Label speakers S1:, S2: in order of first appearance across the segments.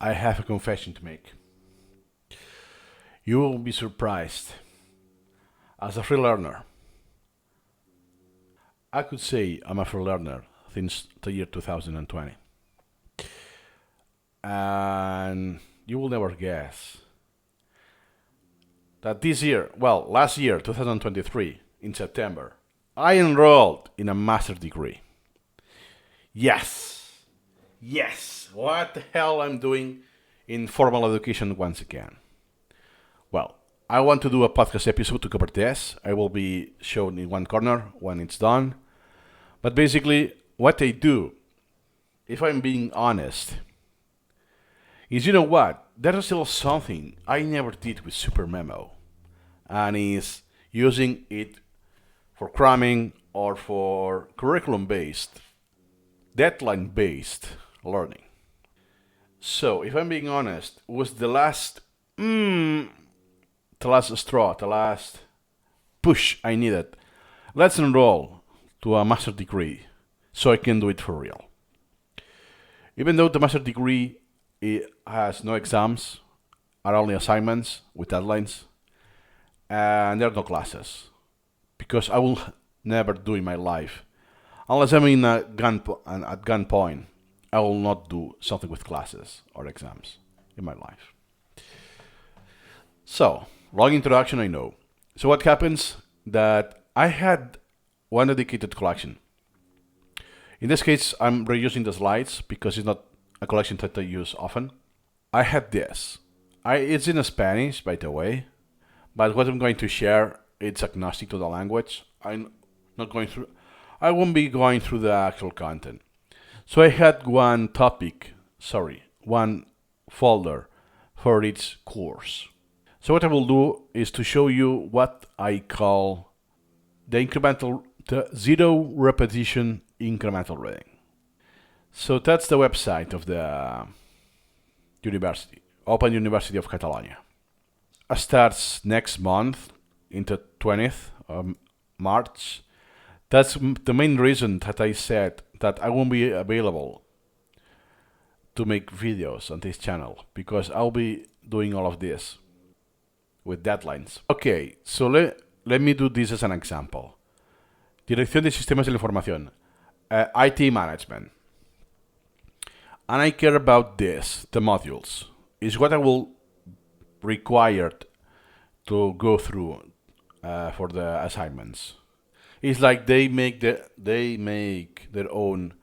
S1: I have a confession to make. You will be surprised. As a free learner, I could say I'm a free learner since the year 2020. And you will never guess that this year, well, last year, 2023, in September, I enrolled in a master's degree. Yes, yes, what the hell I'm doing in formal education once again? Well, I want to do a podcast episode to cover this. I will be shown in one corner when it's done. But basically, what I do, if I'm being honest, is you know what? There is still something I never did with Supermemo, and is using it for cramming or for curriculum-based, deadline-based learning. So, if I'm being honest, was the last straw, the last push I needed. Let's enroll to a master's degree so I can do it for real. Even though the master's degree it has no exams, are only assignments with deadlines, and there are no classes, because I will never do in my life, unless I'm in at gunpoint, I will not do something with classes or exams in my life. So, long introduction, I know. So what happens that I had one dedicated collection. In this case, I'm reusing the slides because it's not a collection that I use often. I had this. It's in Spanish, by the way, but what I'm going to share, it's agnostic to the language. I won't be going through the actual content. So I had one folder for each course. So what I will do is to show you what I call the zero repetition incremental reading. So that's the website of the university, Open University of Catalonia. It starts next month, into 20th of March. That's the main reason that I said that I won't be available to make videos on this channel, because I'll be doing all of this with deadlines. Okay, so let me do this as an example. Dirección de Sistemas de la Información, IT Management. And I care about this, the modules. Is what I will require to go through for the assignments. It's like they make their own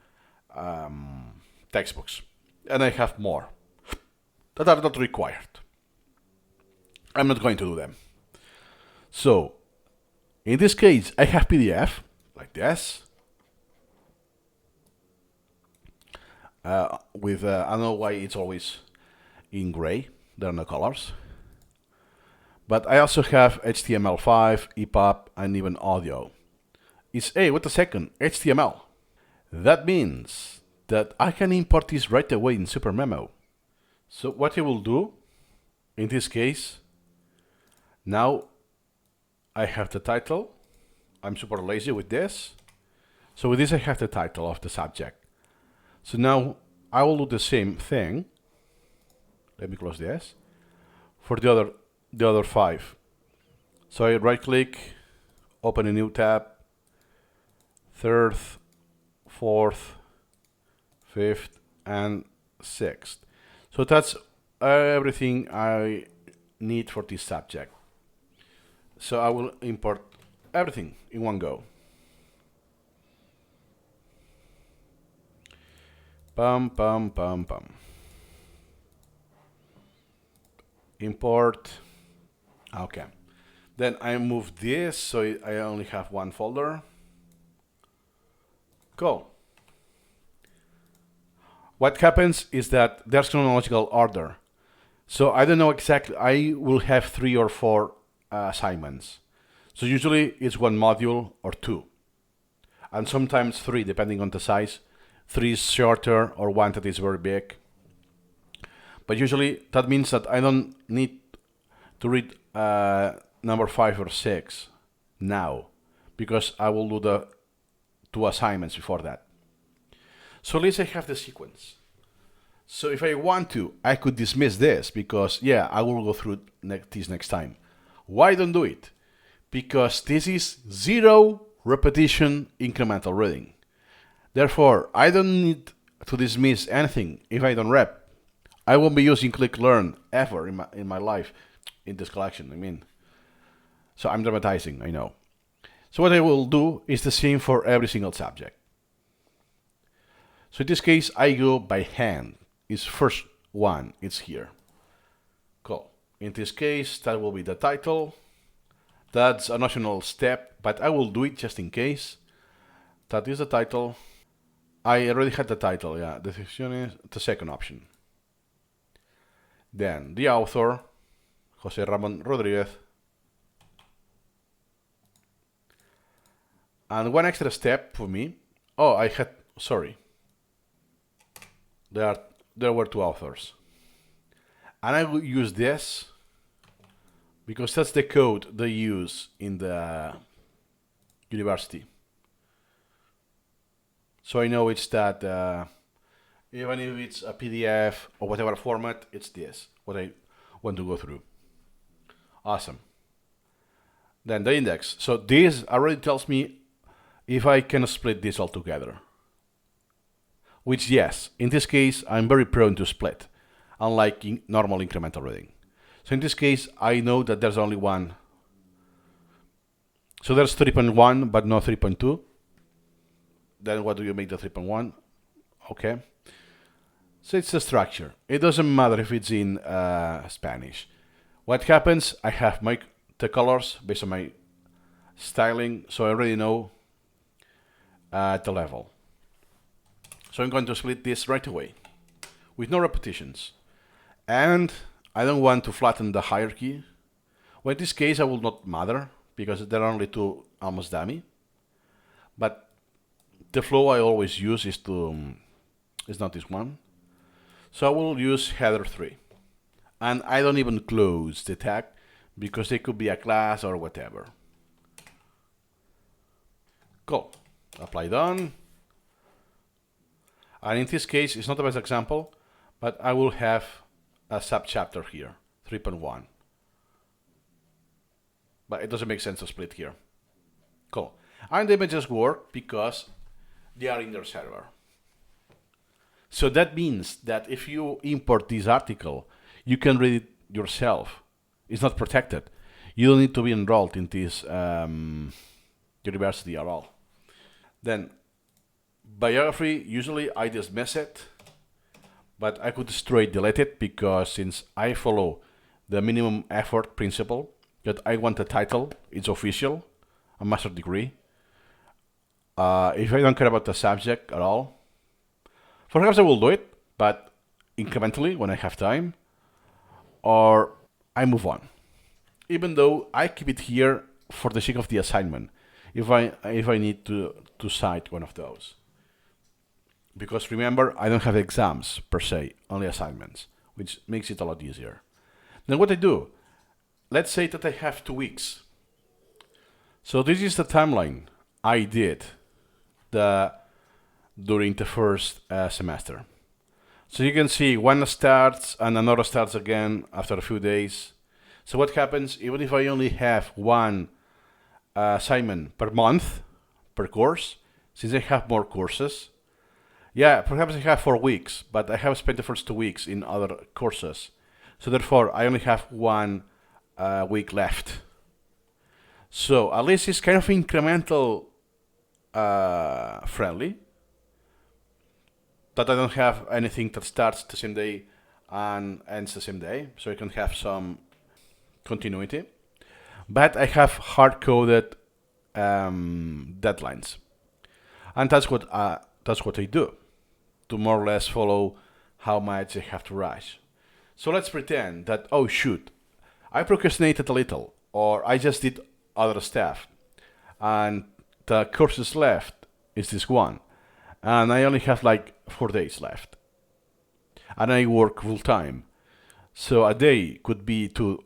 S1: textbooks, and I have more that are not required. I'm not going to do them. So, in this case, I have PDF, like this, with, I don't know why it's always in gray, there are no colors. But I also have HTML5, EPUB, and even audio. Hey, wait a second, HTML. That means that I can import this right away in Supermemo. So what I will do, in this case, now I have the title. I'm super lazy with this. So with this I have the title of the subject. So now I will do the same thing. Let me close this. For the other five. So I right click, open a new tab, third, fourth, fifth, and sixth. So that's everything I need for this subject. So I will import everything in one go. Pum, pum, pum, pum. Import. Okay. Then I move this, so I only have one folder. Cool. What happens is that there's chronological order. So I don't know exactly, I will have 3 or 4 assignments. So usually it's one module or 2. And sometimes 3, depending on the size. 3 is shorter, or 1 that is very big. But usually that means that I don't need to read number 5 or 6 now, because I will do the 2 assignments before that. So let's say I have the sequence. So if I want to, I could dismiss this because, yeah, I will go through this next time. Why don't do it? Because this is zero repetition incremental reading. Therefore, I don't need to dismiss anything if I don't rep. I won't be using click learn ever in my life in this collection, I mean. So I'm dramatizing, I know. So what I will do is the same for every single subject. So in this case, I go by hand. It's first one, it's here. Cool. In this case, that will be the title. That's an optional step, but I will do it just in case. That is the title. I already had the title, yeah. The decision is the second option. Then the author, Jose Ramon Rodriguez. And one extra step for me. Oh, sorry. There were two authors. And I will use this because that's the code they use in the university. So I know it's that, even if it's a PDF or whatever format, it's this, what I want to go through. Awesome. Then the index. So this already tells me if I can split this all together. Which, yes, in this case, I'm very prone to split, unlike normal incremental reading. So in this case, I know that there's only one. So there's 3.1, but not 3.2. Then what do you make the 3.1? Okay. So it's a structure. It doesn't matter if it's in Spanish. What happens, I have the colors based on my styling, so I already know the level. So I'm going to split this right away with no repetitions. And I don't want to flatten the hierarchy. Well, in this case, I will not matter because there are only two almost dummy. But the flow I always use is not this one. So I will use header 3. And I don't even close the tag because they could be a class or whatever. Cool. Apply done. And in this case, it's not the best example, but I will have a subchapter here, 3.1. But it doesn't make sense to split here. Cool. And the images work because they are in their server. So that means that if you import this article, you can read it yourself. It's not protected. You don't need to be enrolled in this university at all. Then biography, usually I dismiss it, but I could straight delete it because since I follow the minimum effort principle, that I want a title, it's official, a master's degree. If I don't care about the subject at all, perhaps I will do it, but incrementally when I have time, or I move on. Even though I keep it here for the sake of the assignment, if I need to cite one of those. Because remember, I don't have exams per se, only assignments, which makes it a lot easier. Then what I do, let's say that I have 2 weeks. So this is the timeline I did during the first semester. So you can see one starts and another starts again after a few days. So what happens, even if I only have one assignment per month, per course, since I have more courses, yeah, perhaps I have 4 weeks, but I have spent the first 2 weeks in other courses. So therefore, I only have 1 week left. So at least it's kind of incremental friendly. That I don't have anything that starts the same day and ends the same day, so I can have some continuity. But I have hard-coded deadlines, and that's what I do, to more or less follow how much I have to rush. So let's pretend that, oh shoot, I procrastinated a little, or I just did other stuff, and the courses left is this one, and I only have like 4 days left, and I work full time, so a day could be 2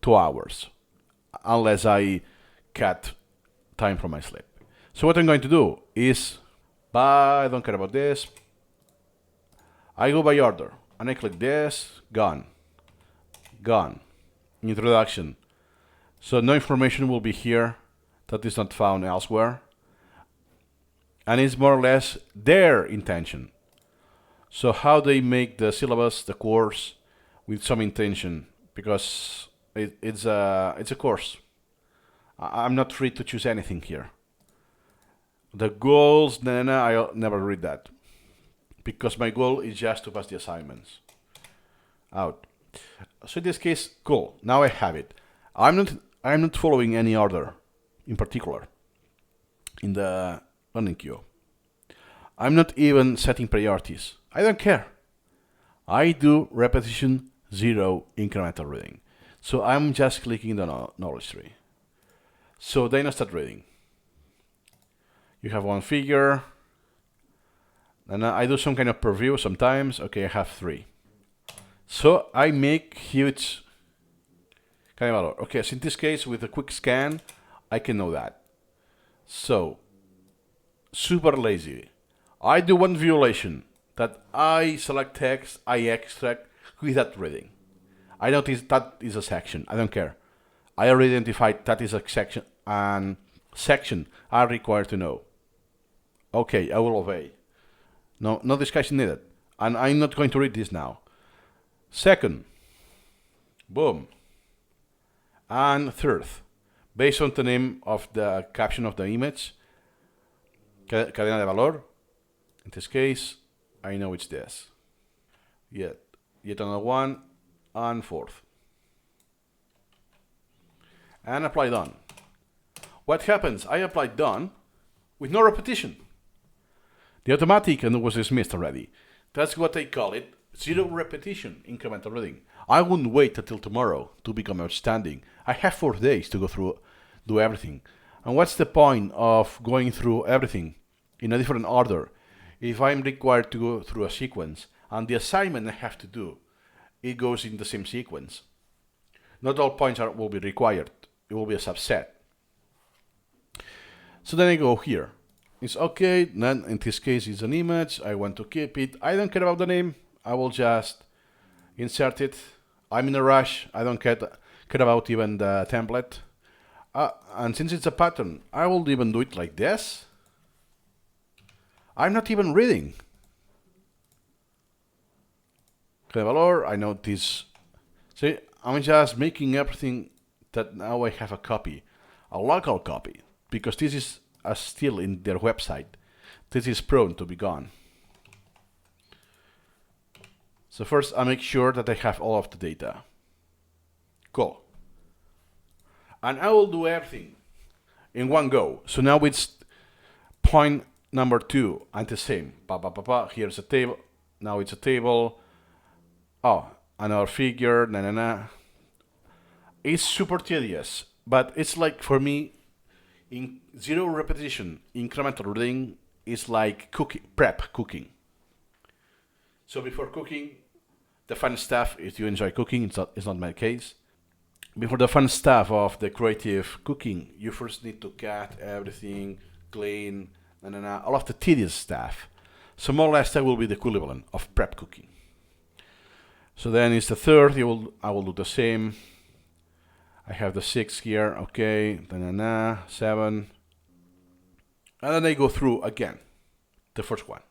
S1: hours, unless I cut time from my sleep. So what I'm going to do is, I don't care about this, I go by order. and I click this, gone, gone. Introduction. So no information will be here that is not found elsewhere. And it's more or less their intention. So how they make the syllabus, the course, with some intention, because it's a course. I'm not free to choose anything here. The goals, I never read that, because my goal is just to pass the assignments. Out. So in this case, cool. Now I have it. I'm not following any order in particular in the learning queue. I'm not even setting priorities. I don't care. I do repetition 0 incremental reading. So I'm just clicking the knowledge tree. So then I start reading. You have one figure. And I do some kind of preview sometimes. Okay, I have 3. So I make huge kind of value. Okay, so in this case, with a quick scan, I can know that. So, super lazy. I do one violation, that I select text, I extract without reading. I notice that is a section. I don't care. I already identified that is a section, and section are required to know. Okay, I will obey. No discussion needed. And I'm not going to read this now. Second, boom. And third, based on the name of the caption of the image, cadena de valor. In this case, I know it's this. Yet another one, and fourth. And apply done. What happens? I applied done with no repetition. The automatic was dismissed already. That's what they call it, 0 repetition incremental reading. I wouldn't wait until tomorrow to become outstanding. I have 4 days to go through, do everything. And what's the point of going through everything in a different order if I'm required to go through a sequence and the assignment I have to do, it goes in the same sequence? Not all points will be required. It will be a subset. So then I go here. It's okay. Then in this case, it's an image. I want to keep it. I don't care about the name. I will just insert it. I'm in a rush. I don't care about even the template. And since it's a pattern, I will even do it like this. I'm not even reading. Valor, I know this. See, I'm just making everything that now I have a copy, a local copy, because this is still in their website. This is prone to be gone. So first I make sure that I have all of the data. Cool. And I will do everything in one go. So now it's point number 2 and the same. Here's a table. Now it's a table. Oh, another figure. It's super tedious, but it's like, for me, in 0 repetition incremental reading is like cooking. So before cooking, the fun stuff, if you enjoy cooking, it's not my case. Before the fun stuff of the creative cooking, you first need to cut everything, clean, all of the tedious stuff. So more or less that will be the equivalent of prep cooking. So then it's the third, I will do the same. I have the 6 here, okay, 7. And then I go through again, the first one.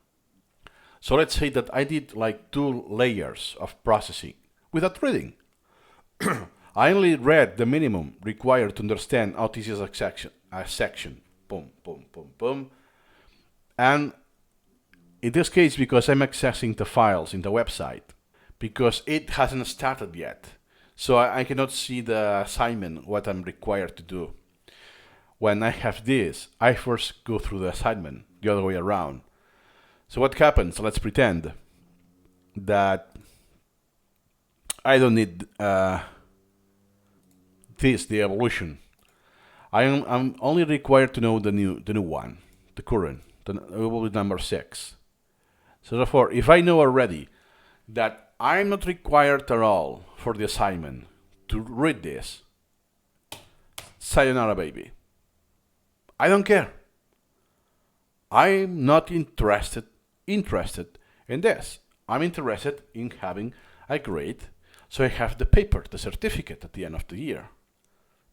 S1: So let's say that I did like 2 layers of processing without reading. I only read the minimum required to understand how this is a section. Boom, boom, boom, boom. And in this case, because I'm accessing the files in the website, because it hasn't started yet, so I cannot see the assignment, what I'm required to do. When I have this, I first go through the assignment, the other way around. So what happens? Let's pretend that I don't need the evolution. I'm only required to know the new one, the current. It will be number 6. So therefore, if I know already that I'm not required at all for the assignment to read this, sayonara, baby. I don't care. I'm not interested in this. I'm interested in having a grade, so I have the paper, the certificate at the end of the year.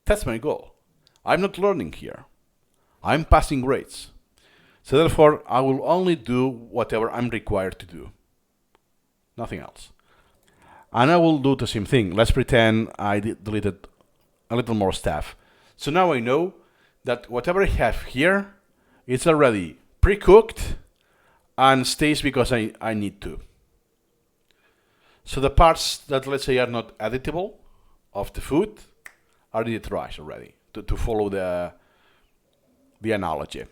S1: That's my goal. I'm not learning here. I'm passing grades. So therefore, I will only do whatever I'm required to do. Nothing else. And I will do the same thing. Let's pretend I deleted a little more stuff. So now I know that whatever I have here is already pre-cooked and stays because I need to. So the parts that, let's say, are not editable of the food are in the trash already, to follow the analogy.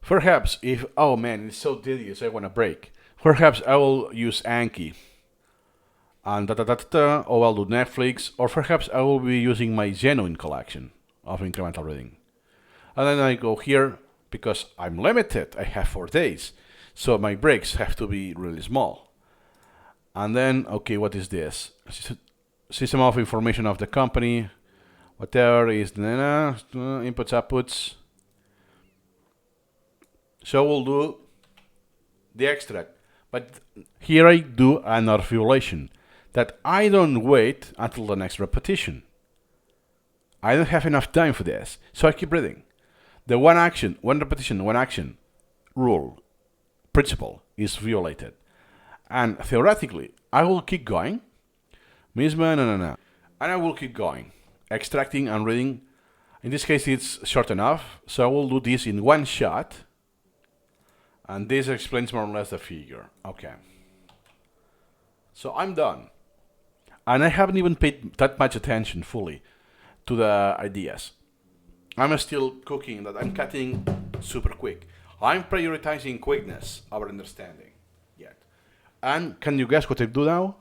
S1: Perhaps if, oh man, it's so tedious, I want a break. Perhaps I will use Anki and or I'll do Netflix, or perhaps I will be using my genuine collection of incremental reading. And then I go here because I'm limited. I have 4 days, so my breaks have to be really small. And then, okay, what is this? System of information of the company, whatever is inputs, outputs. So we'll do the extract. But here I do another violation, that I don't wait until the next repetition. I don't have enough time for this, so I keep reading. The one action, one repetition, one action rule, principle is violated. And theoretically, I will keep going. And I will keep going, extracting and reading. In this case, it's short enough, so I will do this in one shot. And this explains more or less the figure. Okay. So I'm done. And I haven't even paid that much attention fully to the ideas. I'm still cooking, that I'm cutting super quick. I'm prioritizing quickness over understanding yet. And can you guess what I do now?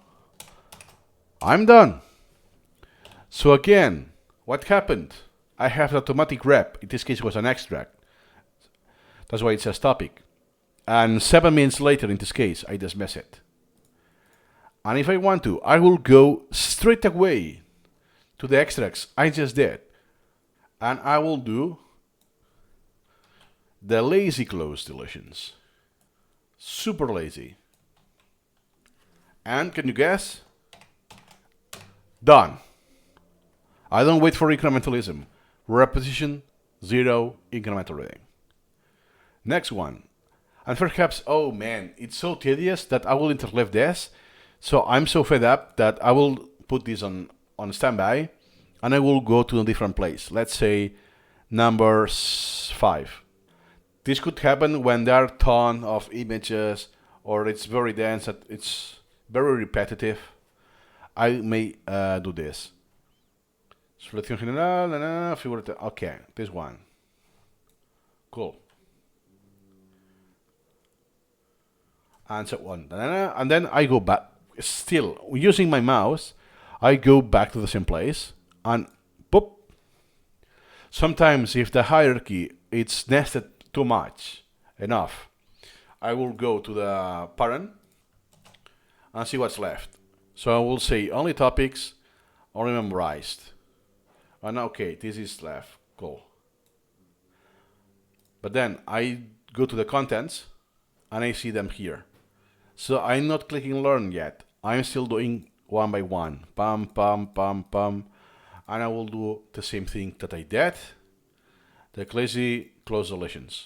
S1: I'm done. So again, what happened? I have the automatic rep. In this case, it was an extract. That's why it says topic. And 7 minutes later, in this case, I dismiss it. And if I want to, I will go straight away to the extracts I just did. And I will do the lazy close deletions. Super lazy. And can you guess? Done. I don't wait for incrementalism. Repetition, 0, incremental reading. Next one. And perhaps, oh man, it's so tedious that I will interleave this. So I'm so fed up that I will put this on standby and I will go to a different place. Let's say number 5. This could happen when there are a ton of images or it's very dense, it's very repetitive. I may do this. Selección general, figura. Okay, this one. Cool. And so on. And then I go back, still using my mouse, I go back to the same place and boop. Sometimes if the hierarchy it's nested too much, enough, I will go to the parent and see what's left. So I will say only topics, only memorized. And okay, this is left, cool. But then I go to the contents and I see them here. So I'm not clicking learn yet. I'm still doing one by one. Pam, pam, pam, pam. And I will do the same thing that I did. The lazy close deletions.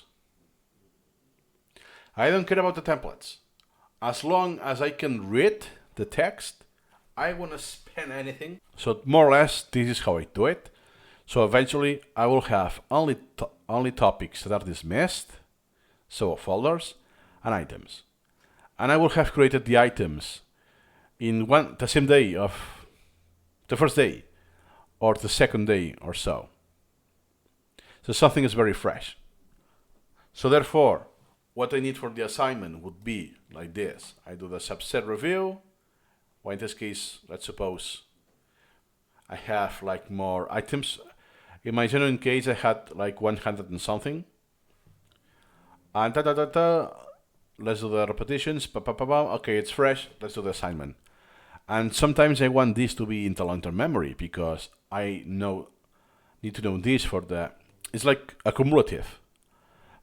S1: I don't care about the templates. As long as I can read the text, I want to spend anything. So more or less, this is how I do it. So eventually, I will have only topics that are dismissed, so folders and items. And I will have created the items in the same day of the first day or the second day or so. So something is very fresh. So therefore, what I need for the assignment would be like this. I do the subset review. Well, in this case, let's suppose I have like more items. In my genuine case, I had like 100 and something. And let's do the repetitions. Okay, it's fresh. Let's do the assignment. And sometimes I want this to be into long-term memory because I need to know this for the. It's like a cumulative.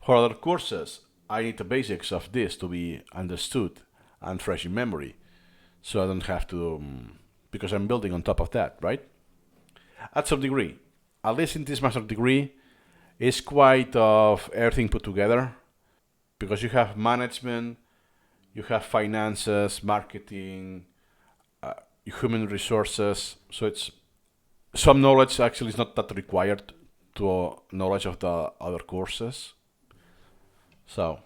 S1: For other courses, I need the basics of this to be understood and fresh in memory, so I don't have to, because I'm building on top of that, right? At some degree, at least in this master degree, it's quite of everything put together, because you have management, you have finances, marketing, human resources, so it's some knowledge actually is not that required to knowledge of the other courses. So,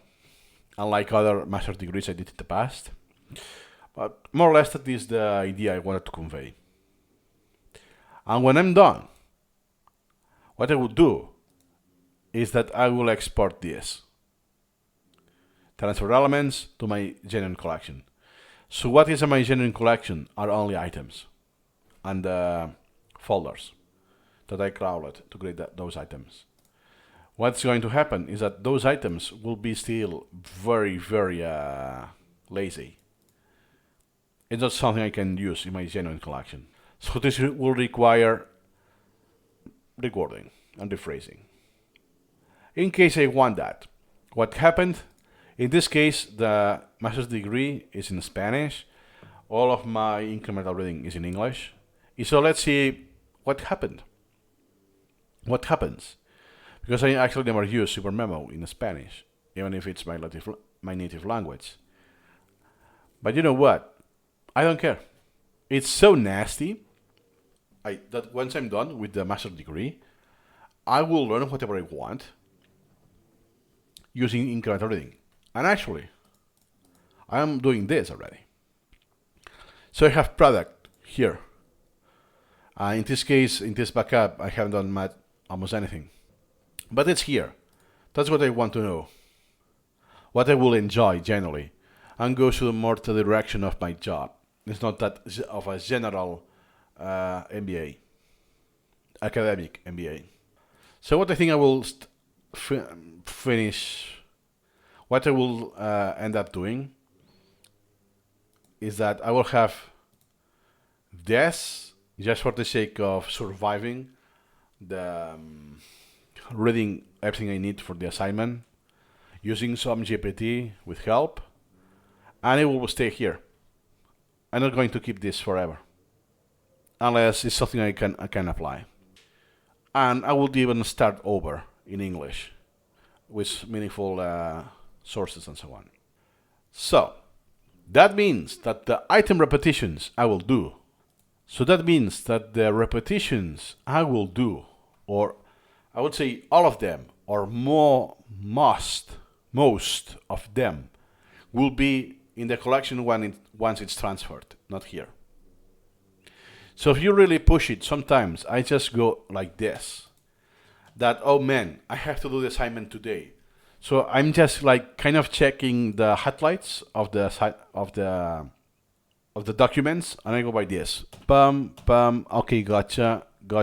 S1: unlike other master degrees I did in the past, but more or less that is the idea I wanted to convey. And when I'm done, what I will do is that I will export this, transfer elements to my genuine collection. So what is in my genuine collection are only items and folders that I crawled to create those items. What's going to happen is that those items will be still very, very lazy. It's not something I can use in my genuine collection. So this will require recording and rephrasing. In case I want that, what happened? In this case, the master's degree is in Spanish. All of my incremental reading is in English. So let's see what happened. What happens? Because I actually never use Supermemo in Spanish, even if it's my native language. But you know what? I don't care. It's so nasty that once I'm done with the master's degree, I will learn whatever I want using incremental reading. And actually, I am doing this already. So I have product here. In this case, in this backup, I haven't done almost anything. But it's here. That's what I want to know. What I will enjoy generally. And go more to the direction of my job. It's not that of a general MBA. Academic MBA. So what I think I will finish... What I will end up doing is that I will have this just for the sake of surviving the reading everything I need for the assignment, using some GPT with help, and it will stay here. I'm not going to keep this forever, unless it's something I can apply. And I will even start over in English with meaningful sources and so on. So that means that the item repetitions I will do. So that means that the repetitions I will do, or I would say all of them, or most of them, will be in the collection once it's transferred, not here. So if you really push it, sometimes I just go like this. That, oh man, I have to do the assignment today. So I'm just like kind of checking the highlights of the documents, and I go by this. Bum, bum, okay, gotcha. Da,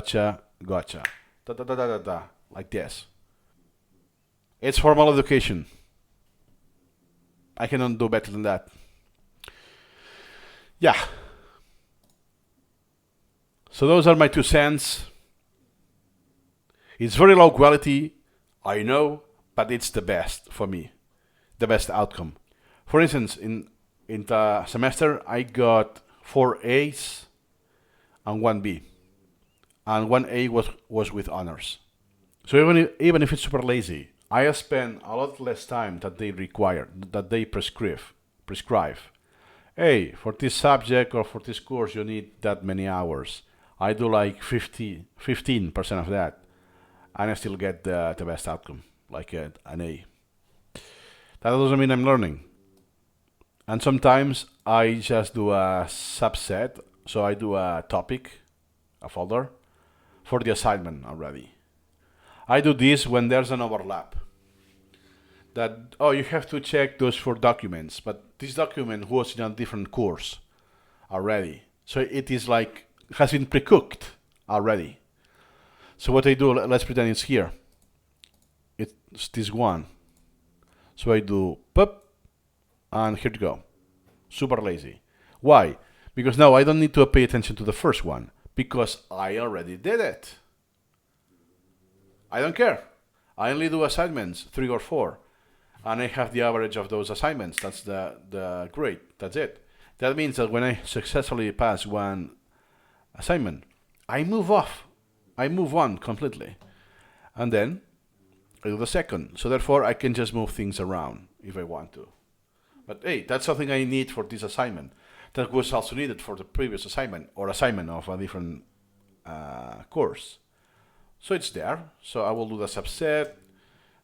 S1: da, da, da, da, da, like this. It's formal education. I cannot do better than that. Yeah. So those are my 2 cents. It's very low quality, I know, but it's the best for me, the best outcome. For instance, in the semester, I got 4 A's and 1 B, and 1 A was with honors. So even if it's super lazy, I spend a lot less time that they require, that they prescribe. Hey, for this subject or for this course, you need that many hours. I do like 15% of that, and I still get the best outcome, like an A. That doesn't mean I'm learning. And sometimes I just do a subset, so I do a topic, a folder, for the assignment already. I do this when there's an overlap. That, oh, you have to check those 4 documents, but this document was in a different course already. So it is like, has been pre-cooked already. So what I do, let's pretend it's here. It's this one. So I do pop, and here you go. Super lazy. Why? Because now I don't need to pay attention to the first one, because I already did it. I don't care. I only do assignments, 3 or 4. and I have the average of those assignments. That's the grade. That's it. That means that when I successfully pass one assignment, I move off. I move on completely. And then I do the second. So therefore, I can just move things around if I want to. But hey, that's something I need for this assignment. That was also needed for the previous assignment or assignment of a different course. So it's there. So I will do the subset,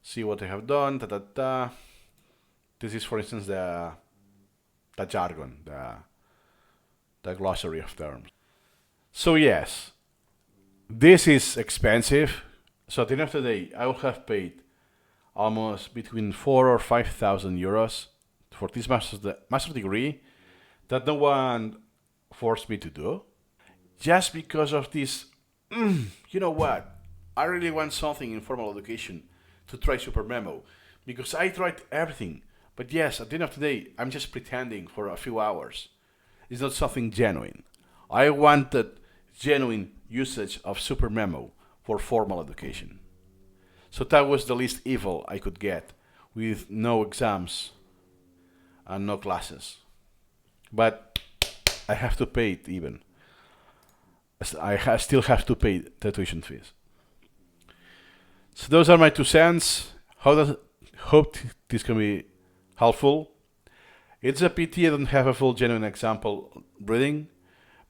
S1: see what I have done, da da da. This is, for instance, the jargon, the glossary of terms. So yes, this is expensive. So at the end of the day, I will have paid almost between 4 or 5,000 euros for this master's degree that no one forced me to do. Just because of this, you know what? I really want something in formal education to try Supermemo because I tried everything. But yes, at the end of the day, I'm just pretending for a few hours. It's not something genuine. I wanted genuine usage of Supermemo for formal education. So that was the least evil I could get with no exams and no classes. But I have to pay it even. Still have to pay the tuition fees. So those are my 2 cents. Hope this can be helpful. It's a pity I don't have a full genuine example reading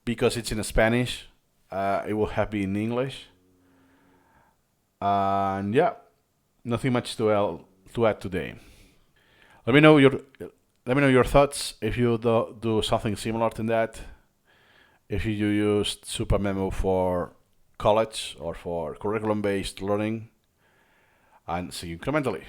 S1: because it's in Spanish. It will have been in English. And yeah, nothing much to add today. Let me know your thoughts if you do something similar to that. If you used Supermemo for college or for curriculum-based learning, and see you incrementally.